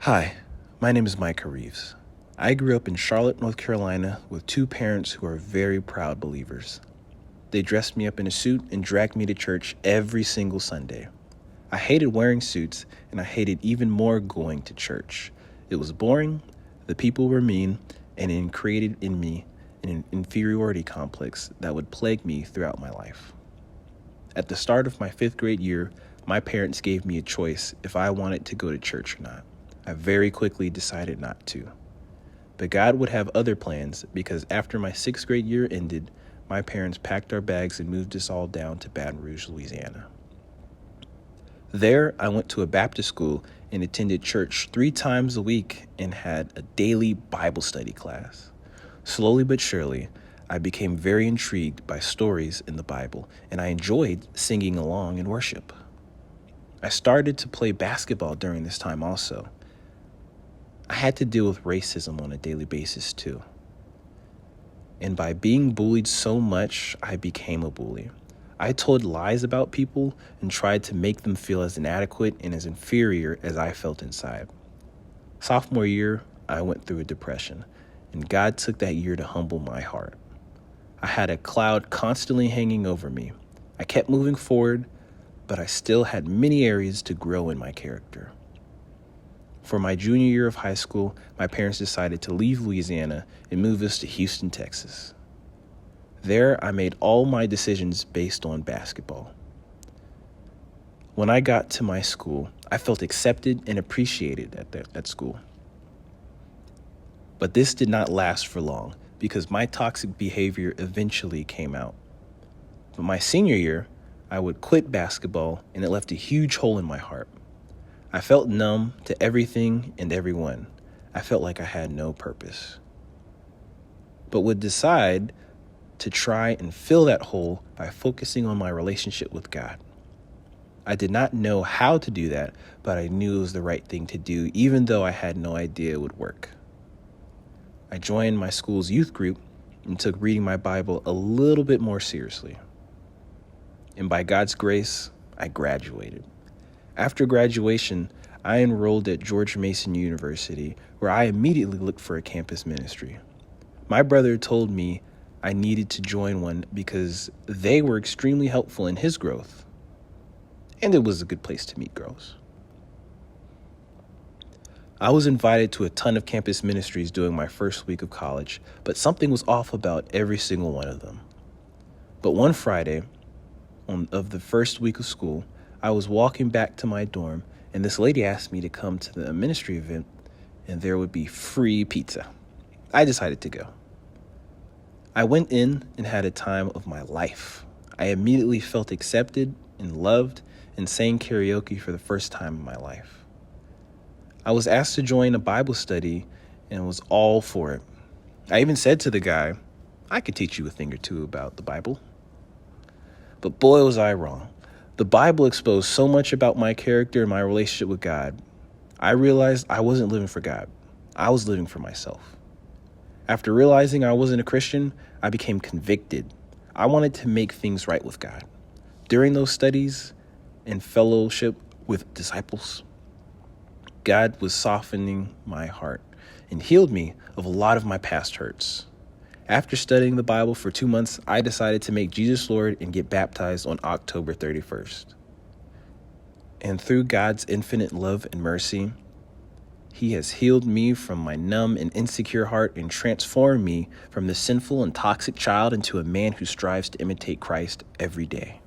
Hi, my name is Micah Reaves. I grew up in Charlotte, North Carolina with two parents who are very proud believers. They dressed me up in a suit and dragged me to church every single Sunday. I hated wearing suits, and I hated even more going to church. It was boring, the people were mean, and it created in me an inferiority complex that would plague me throughout my life. At the start of my 5th grade year, my parents gave me a choice if I wanted to go to church or not. I very quickly decided not to. But God would have other plans because after my 6th grade year ended, my parents packed our bags and moved us all down to Baton Rouge, Louisiana. There, I went to a Baptist school and attended church 3 times a week and had a daily Bible study class. Slowly but surely, I became very intrigued by stories in the Bible, and I enjoyed singing along in worship. I started to play basketball during this time also. I had to deal with racism on a daily basis too. And by being bullied so much, I became a bully. I told lies about people and tried to make them feel as inadequate and as inferior as I felt inside. Sophomore year, I went through a depression, and God took that year to humble my heart. I had a cloud constantly hanging over me. I kept moving forward, but I still had many areas to grow in my character. For my junior year of high school, my parents decided to leave Louisiana and move us to Houston, Texas. There, I made all my decisions based on basketball. When I got to my school, I felt accepted and appreciated at school. But this did not last for long because my toxic behavior eventually came out. But my senior year, I would quit basketball, and it left a huge hole in my heart. I felt numb to everything and everyone. I felt like I had no purpose. But would decide to try and fill that hole by focusing on my relationship with God. I did not know how to do that, but I knew it was the right thing to do, even though I had no idea it would work. I joined my school's youth group and took reading my Bible a little bit more seriously. And by God's grace, I graduated. After graduation, I enrolled at George Mason University, where I immediately looked for a campus ministry. My brother told me I needed to join one because they were extremely helpful in his growth, and it was a good place to meet girls. I was invited to a ton of campus ministries during my first week of college, but something was off about every single one of them. But one Friday of the first week of school, I was walking back to my dorm, and this lady asked me to come to the ministry event, and there would be free pizza. I decided to go. I went in and had a time of my life. I immediately felt accepted and loved and sang karaoke for the first time in my life. I was asked to join a Bible study and was all for it. I even said to the guy, I could teach you a thing or two about the Bible. But boy, was I wrong. The Bible exposed so much about my character and my relationship with God. I realized I wasn't living for God. I was living for myself. After realizing I wasn't a Christian, I became convicted. I wanted to make things right with God. During those studies and fellowship with disciples, God was softening my heart and healed me of a lot of my past hurts. After studying the Bible for 2 months, I decided to make Jesus Lord and get baptized on October 31st. And through God's infinite love and mercy, He has healed me from my numb and insecure heart and transformed me from the sinful and toxic child into a man who strives to imitate Christ every day.